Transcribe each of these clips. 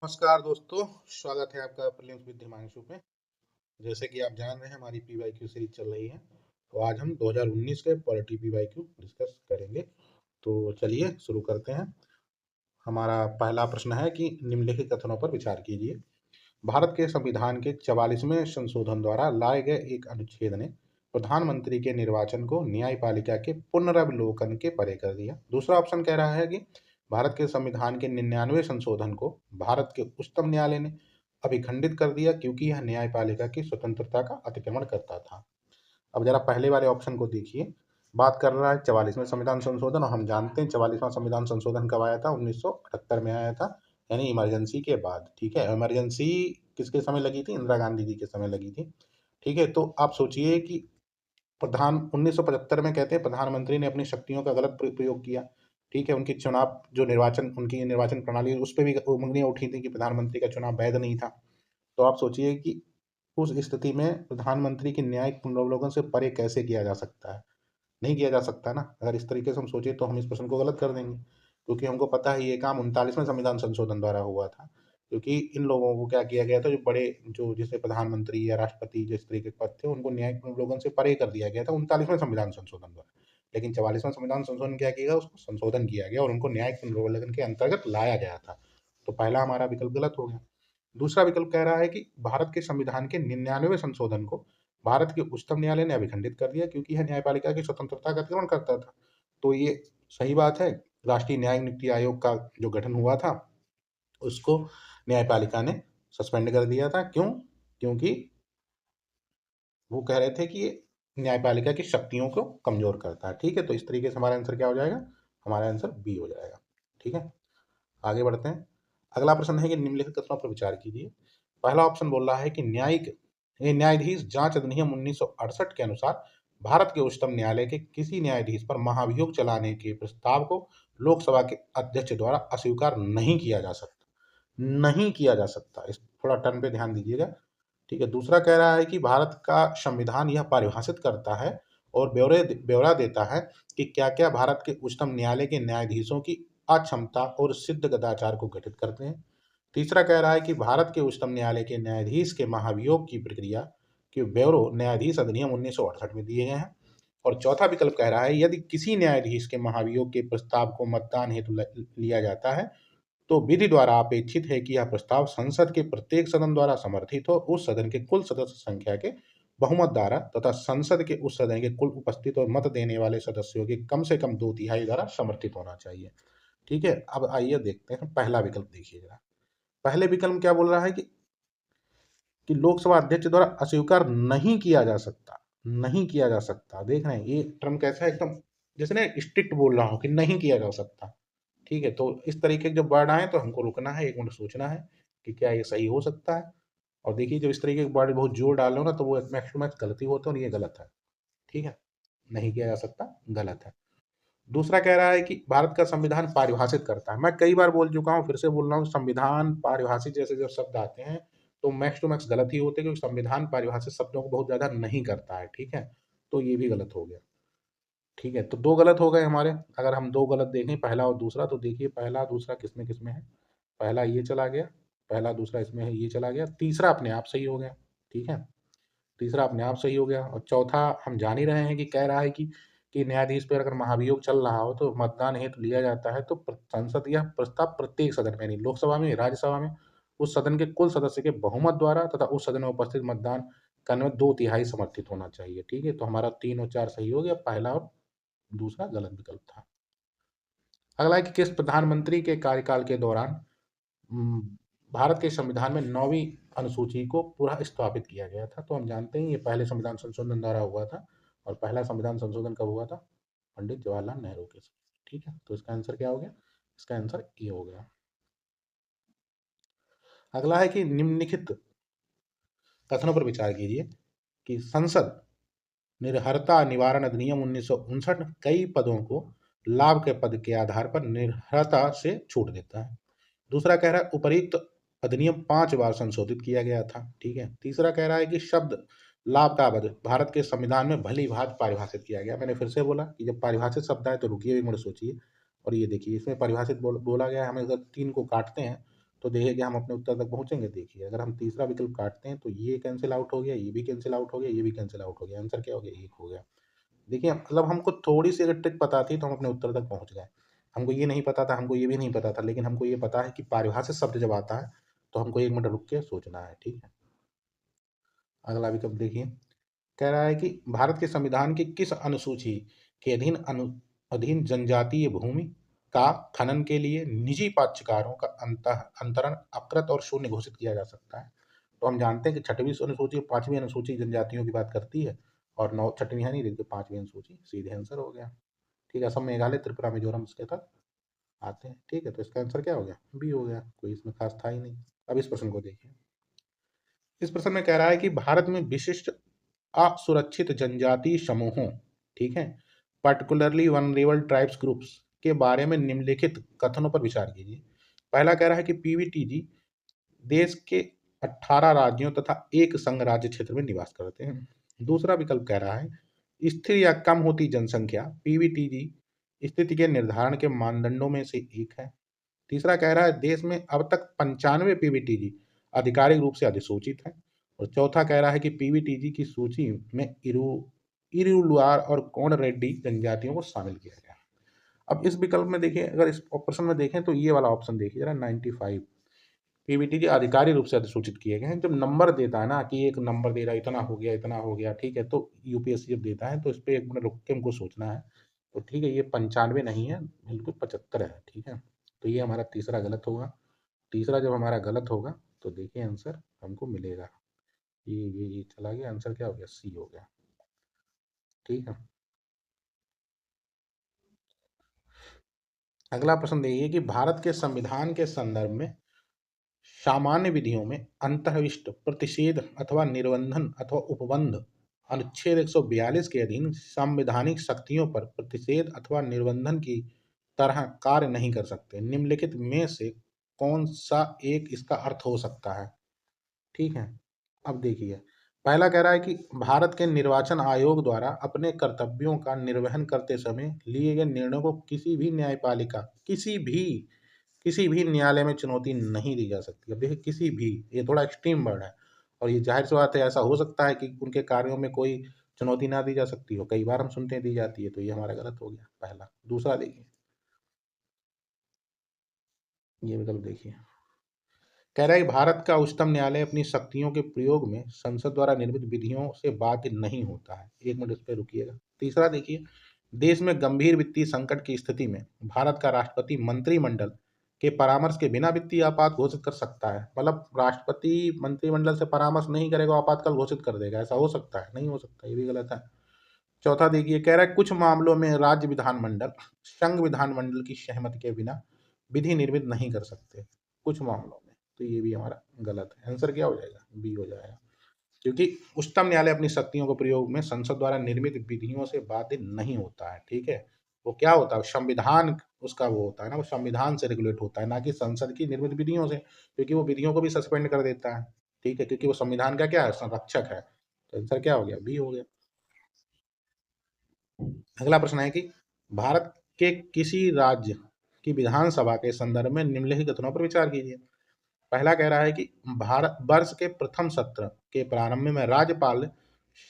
नमस्कार दोस्तों, स्वागत है आपका प्रीलिम्स विद हिमांशु पे। जैसे कि आप जान रहे हैं हमारी पीवाईक्यू सीरीज चल रही है। तो आज हम 2019 के पॉलिटी पीवाईक्यू डिस्कस करेंगे। तो चलिए शुरू करते हैं। हमारा पहला प्रश्न है कि निम्नलिखित कथनों पर विचार कीजिए। भारत के संविधान के 44वें संशोधन द्वारा लाए गए एक अनुच्छेद ने प्रधानमंत्री के निर्वाचन को न्यायपालिका के पुनर्वलोकन के परे कर दिया। दूसरा ऑप्शन कह रहा है कि भारत के संविधान के 99वें संशोधन को भारत के उच्चतम न्यायालय ने अभिखंडित कर दिया क्योंकि यह न्यायपालिका की स्वतंत्रता का अतिक्रमण करता था। अब जरा पहले वाले ऑप्शन को देखिए। बात कर रहा है 44वें संविधान संशोधन, और हम जानते हैं 44वां संविधान संशोधन कब आया था? 1978 में आया था, यानी इमरजेंसी के बाद। ठीक है, इमरजेंसी किसके समय लगी थी? इंदिरा गांधी जी के समय लगी थी। ठीक है, तो आप सोचिए कि प्रधान 1975 में कहते हैं प्रधानमंत्री ने अपनी शक्तियों का गलत प्रयोग किया। ठीक है, उनकी चुनाव जो निर्वाचन उनकी निर्वाचन प्रणाली उस पर भी उंगलियां उठी थी कि प्रधानमंत्री का चुनाव वैध नहीं था। तो आप सोचिए कि उस स्थिति में प्रधानमंत्री की न्यायिक पुनरावलोकन से परे कैसे किया जा सकता है? नहीं किया जा सकता ना। अगर इस तरीके से हम सोचे तो हम इस प्रश्न को गलत कर देंगे, क्योंकि हमको पता है ये काम 39वें संविधान संशोधन द्वारा हुआ था। क्योंकि इन लोगों को क्या किया गया था, जो बड़े जो जैसे प्रधानमंत्री या राष्ट्रपति जिस तरीके के पद थे उनको न्यायिक पुनर्वलोकन से परे कर दिया गया था 39वें संविधान संशोधन द्वारा। लेकिन 44वां संविधान संशोधन क्या किया गया, उसको संशोधन किया गया और उनको न्यायिक पुनर्वलोकन के अंतर्गत लाया गया था। तो पहला हमारा विकल्प गलत हो गया। दूसरा विकल्प कह रहा है कि भारत के संविधान के 99वें संशोधन को भारत के उच्चतम न्यायालय ने अभिखंडित कर दिया क्योंकि यह न्यायपालिका की स्वतंत्रता का अतिक्रमण करता था। तो ये सही बात है। राष्ट्रीय न्यायिक नीति आयोग का जो गठन हुआ था उसको न्यायपालिका ने सस्पेंड कर दिया था। क्यों? क्योंकि वो कह रहे थे कि ये न्यायपालिका की शक्तियों को कमजोर करता है। ठीक है, तो इस तरीके से हमारा आंसर क्या हो जाएगा? हमारा आंसर बी हो जाएगा। ठीक है, आगे बढ़ते हैं। अगला प्रश्न है कि निम्नलिखित कथनों पर विचार कीजिए। पहला ऑप्शन बोल रहा है कि न्यायाधीश जांच अधिनियम 1968 के अनुसार भारत के उच्चतम न्यायालय के किसी न्यायाधीश पर महाभियोग चलाने के प्रस्ताव को लोकसभा के अध्यक्ष द्वारा अस्वीकार नहीं किया जा सकता। नहीं किया जा सकता, इस थोड़ा टर्म पे ध्यान दीजिएगा। ठीक है, दूसरा कह रहा है कि भारत का संविधान यह परिभाषित करता है और ब्यौरा देता है कि क्या क्या भारत के उच्चतम न्यायालय के न्यायाधीशों की अक्षमता और सिद्ध गदाचार को घटित करते हैं। तीसरा कह रहा है कि भारत के उच्चतम न्यायालय के न्यायाधीश के महाभियोग की प्रक्रिया के ब्यौरे न्यायाधीश अधिनियम 1968 में दिए गए हैं। और चौथा विकल्प कह रहा है यदि किसी न्यायाधीश के महाभियोग के प्रस्ताव को मतदान हेतु लिया जाता है तो विधि द्वारा अपेक्षित है कि यह प्रस्ताव संसद के प्रत्येक सदन द्वारा समर्थित हो, उस सदन के कुल सदस्य संख्या के बहुमत द्वारा तथा संसद के उस सदन के कुल उपस्थित और मत देने वाले सदस्यों के कम से कम 2/3 द्वारा समर्थित होना चाहिए। ठीक है, अब आइए देखते हैं पहला विकल्प। देखिए जरा, पहले विकल्प क्या बोल रहा है कि लोकसभा अध्यक्ष द्वारा अस्वीकार नहीं किया जा सकता। नहीं किया जा सकता, देख रहे हैं ये टर्म कैसा है? एकदम जैसे ना स्ट्रिक्ट बोल रहा हूँ कि नहीं किया जा सकता। ठीक है, तो इस तरीके के जब वर्ड आए तो हमको रुकना है, एक मिनट सोचना है कि क्या ये सही हो सकता है। और देखिए जब इस तरीके के वर्ड बहुत जोर डाल रहे हो ना तो वो मैक्स टू मैक्स गलती होता है और ये गलत है। ठीक है, नहीं किया जा सकता, गलत है। दूसरा कह रहा है कि भारत का संविधान परिभाषित करता है। मैं कई बार बोल चुका हूँ, फिर से बोल रहा हूँ, संविधान परिभाषित जैसे जब शब्द आते हैं तो मैक्स टू मैक्स गलत ही होते हैं, क्योंकि संविधान परिभाषित शब्दों को बहुत ज्यादा नहीं करता है। ठीक है, तो ये भी गलत हो गया। ठीक है, तो दो गलत हो गए हमारे। अगर हम दो गलत देखें, पहला और दूसरा, तो देखिए पहला दूसरा किसमें किसमें है। पहला ये चला गया, पहला दूसरा इसमें है, ये चला गया। तीसरा अपने आप सही हो गया। ठीक है, तीसरा अपने आप सही हो गया। और चौथा हम जान ही रहे हैं कि कह रहा है कि न्यायाधीश पर अगर महाभियोग चल रहा हो तो मतदान हेतु लिया जाता है, तो संसद यह प्रस्ताव प्रत्येक सदन में, नहीं लोकसभा में, राज्यसभा में, उस सदन के कुल सदस्य के बहुमत द्वारा तथा उस सदन में उपस्थित मतदान करने में 2/3 समर्थित होना चाहिए। ठीक है, तो हमारा 3 और 4 सही हो गया, पहला और दूसरा गलत विकल्प था। अगला है कि किस प्रधानमंत्री के कार्यकाल के दौरान उम, भारत के संविधान में 9वीं अनुसूची को पुनः स्थापित किया गया था? तो हम जानते हैं ये पहले संविधान संशोधन द्वारा हुआ था। और पहला संविधान संशोधन कब हुआ था? पंडित जवाहरलाल नेहरू के समय। ठीक है, तो इसका आंसर क्या हो गया? इसका आंसर ये हो गया। अगला है कि निम्नलिखित कथनों पर विचार कीजिए कि संसद निर्हरता निवारण अधिनियम 1959 कई पदों को लाभ के पद के आधार पर निर्हरता से छूट देता है। दूसरा कह रहा है उपयुक्त अधिनियम 5 बार संशोधित किया गया था। ठीक है, तीसरा कह रहा है कि शब्द लाभ का अवध भारत के संविधान में भली भांति परिभाषित किया गया। मैंने फिर से बोला कि जब परिभाषित शब्द आए तो रुकिए, एक मिनट सोचिए। और ये देखिए इसमें परिभाषित बोला गया है, हमें अगर 3 को काटते हैं तो देखिए कि हम अपने उत्तर तक पहुंचेंगे। देखिए अगर हम तीसरा विकल्प काटते हैं तो ये कैंसिल आउट हो गया, ये भी कैंसिल आउट हो गया, ये भी कैंसिल आउट हो गया। आंसर क्या हो गया? 1 हो गया। देखिए मतलब हमको थोड़ी सी अगर ट्रिक पता थी तो हम अपने उत्तर तक पहुंच गए। हमको ये नहीं पता था, हमको ये भी नहीं पता था, लेकिन हमको ये पता है कि पारिभाषिक शब्द जब आता है तो हमको 1 मिनट रुक के सोचना है। ठीक है, अगला विकल्प देखिए। कह रहा है कि भारत के संविधान की किस अनुसूची के अधीन जनजातीय भूमि का खनन के लिए निजी पक्षकारों का अंतरण अकृत और शून्य घोषित किया जा सकता है? तो हम जानते हैं कि छठवीं अनुसूची और पांचवी अनुसूची जनजातियों की बात करती है, और नौ छठवीं है नहीं, देखिए पांचवी अनुसूची, सीधे आंसर हो गया। ठीक है, असम मेघालय त्रिपुरा मिजोरम इसके तक आते हैं। ठीक है, तो इसका आंसर क्या हो गया? बी हो गया, कोई इसमें खास था ही नहीं। अब इस प्रश्न को देखिए। इस प्रश्न में कह रहा है कि भारत में विशिष्ट असुरक्षित जनजातीय समूहों, ठीक है, पर्टिकुलरली वनरेबल ट्राइब्स ग्रुप्स के बारे में निम्नलिखित कथनों पर विचार कीजिए। पहला कह रहा है कि पीवीटीजी देश के 18 राज्यों तथा एक संघ राज्य क्षेत्र में निवास करते हैं। दूसरा विकल्प कह रहा है स्थिर या कम होती जनसंख्या पीवीटीजी स्थिति के निर्धारण के मानदंडों में से एक है। तीसरा कह रहा है देश में अब तक 95 पीवीटीजी आधिकारिक रूप से अधिसूचित है। और चौथा कह रहा है कि पीवीटीजी की सूची में इरुलुआर और कोंड रेड्डी जनजातियों को शामिल किया गया। अब इस विकल्प में देखिए, अगर इस ऑप्शन में देखें तो ये वाला ऑप्शन देखिए जरा, 95 पीवीटीजी आधिकारिक रूप से अधिसूचित किए गए हैं। जब नंबर देता है ना कि एक नंबर दे रहा है, इतना हो गया, इतना हो गया, ठीक है, तो यूपीएससी जब देता है तो इस पे एक मिनट रुक के हमको सोचना है। तो ठीक है, ये 95 नहीं है, बिल्कुल 75 है। ठीक है, तो ये हमारा तीसरा गलत होगा। तीसरा जब हमारा गलत होगा तो देखिए आंसर हमको मिलेगा। ये चला गया, आंसर क्या हो गया? सी हो गया। ठीक है, अगला प्रश्न देखिए कि भारत के संविधान के संदर्भ में सामान्य विधियों में अंतर्विष्ट प्रतिषेध अथवा निर्बंधन अथवा उपबंध अनुच्छेद 142 के अधीन संवैधानिक शक्तियों पर प्रतिषेध अथवा निर्बंधन की तरह कार्य नहीं कर सकते। निम्नलिखित में से कौन सा एक इसका अर्थ हो सकता है? ठीक है, अब देखिए। पहला कह रहा है कि भारत के निर्वाचन आयोग द्वारा अपने कर्तव्यों का निर्वहन करते समय लिए गए निर्णयों को किसी भी न्यायालय में चुनौती नहीं दी जा सकती। अब देखिए किसी भी, ये थोड़ा एक्सट्रीम वर्ड है, और ये जाहिर सी बात है, ऐसा हो सकता है कि उनके कार्यों में कोई चुनौती ना दी जा सकती हो, कई बार हम सुनते हैं दी जाती है, तो ये हमारा गलत हो गया पहला। दूसरा देखिए, ये विकल्प देखिए। कह रहा है कि भारत का उच्चतम न्यायालय अपनी शक्तियों के प्रयोग में संसद द्वारा निर्मित विधियों से बाध्य नहीं होता है। एक मिनट इस पे रुकिएगा। तीसरा देखिए, देश में गंभीर वित्तीय संकट की स्थिति में भारत का राष्ट्रपति मंत्रिमंडल के परामर्श के बिना वित्तीय आपात घोषित कर सकता है। मतलब राष्ट्रपति मंत्रिमंडल से परामर्श नहीं करेगा, आपातकाल घोषित कर देगा, ऐसा हो सकता है? नहीं हो सकता, ये भी गलत है। चौथा देखिए, कह रहा है कुछ मामलों में राज्य विधानमंडल संघ विधानमंडल की सहमति के बिना विधि निर्मित नहीं कर सकते, कुछ मामलों में। तो ये भी हमारा गलत है। आंसर क्या हो जाएगा? बी हो जाएगा, क्योंकि उच्चतम न्यायालय अपनी शक्तियों के प्रयोग में संसद द्वारा निर्मित विधियों से बाध्य नहीं होता है। ठीक है, वो क्या होता है? संविधान उसका वो होता है ना, वो संविधान से रेगुलेट होता है, ना कि संसद की निर्मित विधियों से, क्योंकि वो विधियों को भी सस्पेंड कर देता है। ठीक है, क्योंकि वो संविधान का क्या है? संरक्षक है। तो आंसर क्या हो गया? बी हो गया। अगला प्रश्न है कि भारत के किसी राज्य की विधानसभा के संदर्भ में निम्नलिखित कथनों पर विचार कीजिए। पहला कह रहा है कि भारत वर्ष के प्रथम सत्र के प्रारंभ में राज्यपाल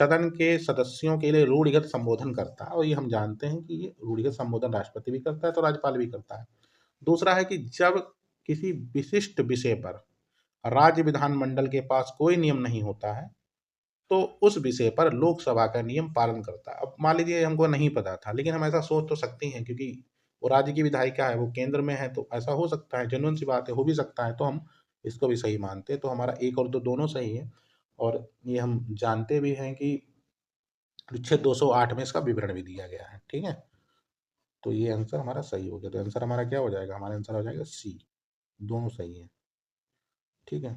सदन के सदस्यों के लिए रूढ़िगत संबोधन करता है, और ये हम जानते हैं कि ये रूढ़िगत संबोधन राष्ट्रपति भी करता है तो राज्यपाल भी करता है। दूसरा है कि जब किसी विशिष्ट विषय पर राज्य विधानमंडल के पास कोई नियम नहीं होता है तो उस विषय पर लोकसभा का नियम पालन करता है। अब मान लीजिए हमको नहीं पता था, लेकिन हम ऐसा सोच तो सकते हैं, क्योंकि वो राज्य की विधायिका है, वो केंद्र में है, तो ऐसा हो सकता है, जेन्युइन सी बात है, हो भी सकता है, तो हम इसको भी सही मानते हैं। तो हमारा एक और दो दोनों सही है, और ये हम जानते भी हैं कि अनुच्छेद 208 में इसका विवरण भी दिया गया है। ठीक है, तो ये आंसर हमारा सही हो गया। तो आंसर हमारा क्या हो जाएगा? हमारा आंसर हो जाएगा सी, दोनों सही है। ठीक है,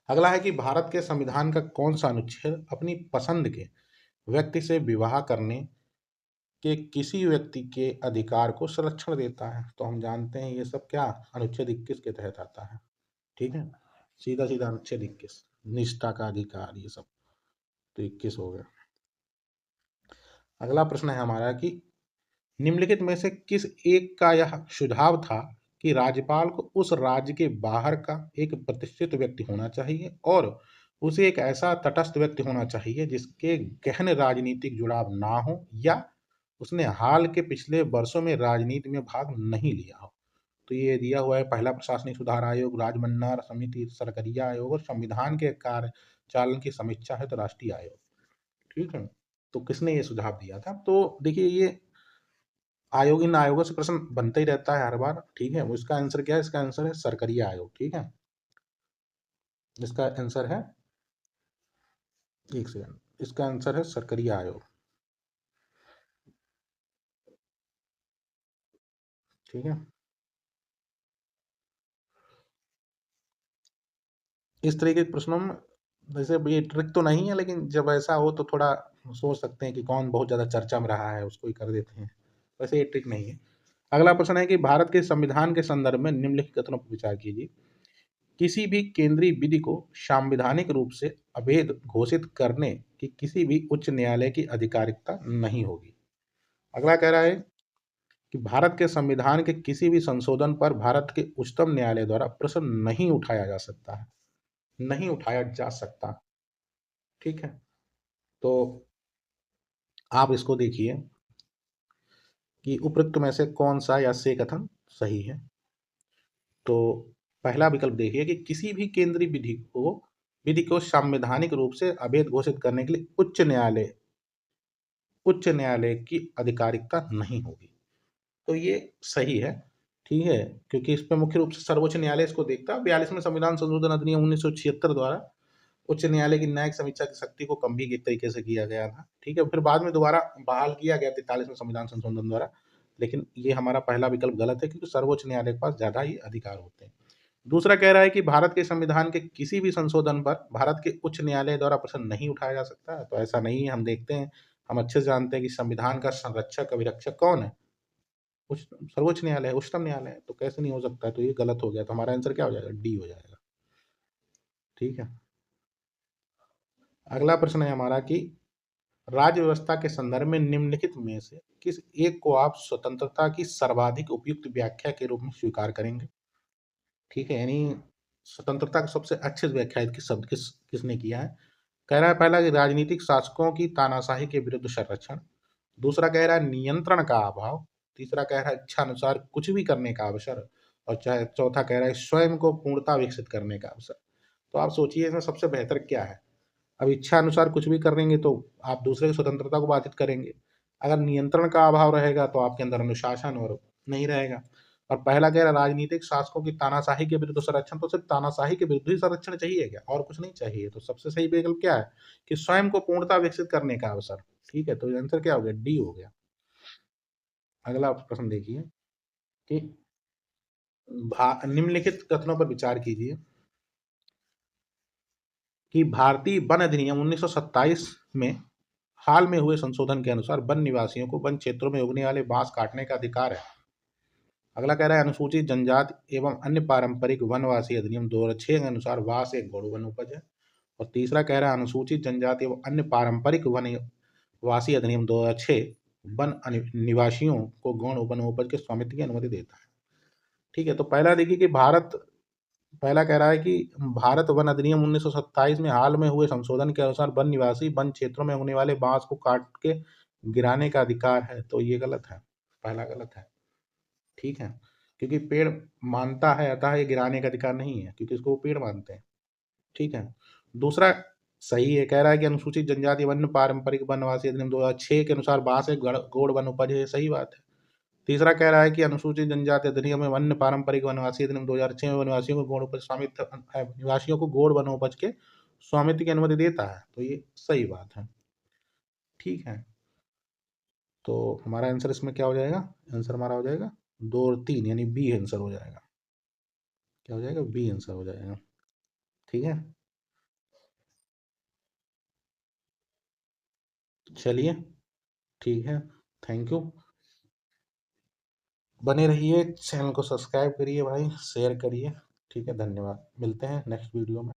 अगला है कि भारत के संविधान का कौन सा अनुच्छेद अपनी पसंद के व्यक्ति से विवाह करने के किसी व्यक्ति के अधिकार को संरक्षण देता है? तो हम जानते हैं ये सब क्या अनुच्छेद 21 के तहत आता है। ठीक है, सीधा सीधा अनुच्छेद 21, निष्ठा का अधिकार, ये सब। तो 21 हो गया। अगला प्रश्न है हमारा कि निम्नलिखित में से किस एक का यह सुझाव था कि राज्यपाल को उस राज्य के बाहर का एक प्रतिष्ठित व्यक्ति होना चाहिए और उसे एक ऐसा तटस्थ व्यक्ति होना चाहिए जिसके गहन राजनीतिक जुड़ाव ना हो या उसने हाल के पिछले वर्षों में राजनीति में भाग नहीं लिया हो। तो ये दिया हुआ है पहला प्रशासनिक सुधार आयोग, राजमन्ना समिति, सरकरिया आयोग और संविधान के कार्य चालन की समीक्षा है तो राष्ट्रीय आयोग। ठीक है, तो किसने ये सुझाव दिया था? तो देखिए ये आयोग, इन आयोगों से प्रश्न बनता ही रहता है हर बार। ठीक है, वो इसका आंसर क्या है? इसका आंसर है सरकरिया आयोग। ठीक है, इसका आंसर है, एक सेकंड, इसका आंसर है सरकरिया आयोग। ठीक है, इस तरीके के प्रश्नों में वैसे ये ट्रिक तो नहीं है, लेकिन जब ऐसा हो तो थोड़ा सोच सकते हैं कि कौन बहुत ज्यादा चर्चा में रहा है उसको ही कर देते हैं। वैसे ये ट्रिक नहीं है। अगला प्रश्न है कि भारत के संविधान के संदर्भ में निम्नलिखित कथनों पर विचार कीजिए। किसी भी केंद्रीय विधि को संवैधानिक रूप से अवैध घोषित करने की किसी भी उच्च न्यायालय की अधिकारिकता नहीं होगी। अगला कह रहा है कि भारत के संविधान के किसी भी संशोधन पर भारत के उच्चतम न्यायालय द्वारा प्रश्न नहीं उठाया जा सकता है, नहीं उठाया जा सकता। ठीक है, तो आप इसको देखिए कि उपरोक्त में से कौन सा या से कथन सही है। तो पहला विकल्प देखिए कि किसी भी केंद्रीय विधि को संवैधानिक रूप से अवैध घोषित करने के लिए उच्च न्यायालय की आधिकारिकता नहीं होगी। तो ये सही है। ठीक है, क्योंकि इस पे मुख्य रूप से सर्वोच्च न्यायालय इसको देखता है। 42वें संविधान संशोधन अधिनियम 1976 द्वारा उच्च न्यायालय की न्यायिक समीक्षा की शक्ति को कम भी एक तरीके से किया गया था। ठीक है, फिर बाद में दोबारा बहाल किया गया 43वें संविधान संशोधन द्वारा। लेकिन ये हमारा पहला विकल्प गलत है, क्योंकि सर्वोच्च न्यायालय के पास ज्यादा ही अधिकार होते हैं। दूसरा कह रहा है कि भारत के संविधान के किसी भी संशोधन पर भारत के उच्च न्यायालय द्वारा प्रश्न नहीं उठाया जा सकता है। तो ऐसा नहीं है, हम देखते हैं, हम अच्छे से जानते हैं कि संविधान का संरक्षक अभिरक्षक कौन है? सर्वोच्च न्यायालय है, उच्चतम न्यायालय है। तो कैसे नहीं हो सकता है? तो ये गलत हो गया। तो हमारा आंसर क्या हो जाएगा? डी हो जाएगा। ठीक है, अगला प्रश्न है हमारा कि राज्य व्यवस्था के संदर्भ में निम्नलिखित में से किस एक को आप स्वतंत्रता की सर्वाधिक उपयुक्त व्याख्या के रूप में स्वीकार करेंगे? ठीक है, यानी स्वतंत्रता की सबसे अच्छे व्याख्या किस शब्द किसने किया है? कह रहा है पहला कि राजनीतिक शासकों की तानाशाही के विरुद्ध संरक्षण। दूसरा कह रहा है नियंत्रण का अभाव। तीसरा कह रहा है इच्छा अनुसार कुछ भी करने का अवसर। और चाहे चौथा कह रहा है स्वयं को पूर्णता विकसित करने का अवसर। तो आप सोचिए इसमें सबसे बेहतर क्या है? अब इच्छा अनुसार कुछ भी करेंगे तो आप दूसरे की स्वतंत्रता को बाधित करेंगे। अगर नियंत्रण का अभाव रहेगा तो आपके अंदर अनुशासन और नहीं रहेगा। और पहला कह रहा राजनीतिक शासकों की तानाशाही के विरुद्ध संरक्षण, तो सिर्फ तानाशाही के विरुद्ध ही संरक्षण चाहिए क्या? और कुछ नहीं चाहिए? तो सबसे सही विकल्प क्या है? कि स्वयं को पूर्णता विकसित करने का अवसर। ठीक है, तो आंसर क्या हो गया? डी हो गया। अगला प्रश्न देखिए कि निम्नलिखित कथनों पर विचार कीजिए कि भारतीय वन अधिनियम 1927 में हाल में हुए संशोधन के अनुसार वन निवासियों को वन क्षेत्रों में उगने वाले बांस काटने का अधिकार है। अगला कह रहा है अनुसूचित जनजाति एवं अन्य पारंपरिक वनवासी अधिनियम 2006 के अनुसार बांस एक गौण वन उपज है। और तीसरा कह रहा है अनुसूचित जनजाति एवं अन्य पारंपरिक वनवासी अधिनियम 2006 निवासियों को गौण वन उपज के स्वामित्व की अनुमति देता है। ठीक है, तो पहला देखिए कि पहला कह रहा है कि भारत वन अधिनियम 1927 में हाल में हुए संशोधन के अनुसार वन निवासी वन क्षेत्रों में होने वाले बांस को काट के गिराने का अधिकार है। तो ये गलत है, पहला गलत है। ठीक है, क्योंकि पेड़ मानता है, अतः ये गिराने का अधिकार नहीं है, क्योंकि इसको वो पेड़ मानते हैं। ठीक है, दूसरा सही है, कह रहा है कि अनुसूचित जनजाति वन पारंपरिक वनवासी अधिनियम 2006 के अनुसार बांस एक गौण वन उपज है। सही बात है। तीसरा कह रहा है कि अनुसूचित जनजाति अधिनियम में वन्य पारंपरिक वनवासी अधिनियम 2006 में वनवासियों को गौण उपज स्वामित्व निवासियों को गौण वनोपज के स्वामित्व की अनुमति देता है। तो ये सही बात है। ठीक है, तो हमारा आंसर इसमें क्या हो जाएगा? आंसर हमारा हो जाएगा 2 और 3, यानी बी आंसर हो जाएगा। क्या हो जाएगा? बी आंसर हो जाएगा। ठीक है, चलिए, ठीक है, थैंक यू। बने रहिए, चैनल को सब्सक्राइब करिए भाई, शेयर करिए। ठीक है, धन्यवाद। मिलते हैं नेक्स्ट वीडियो में।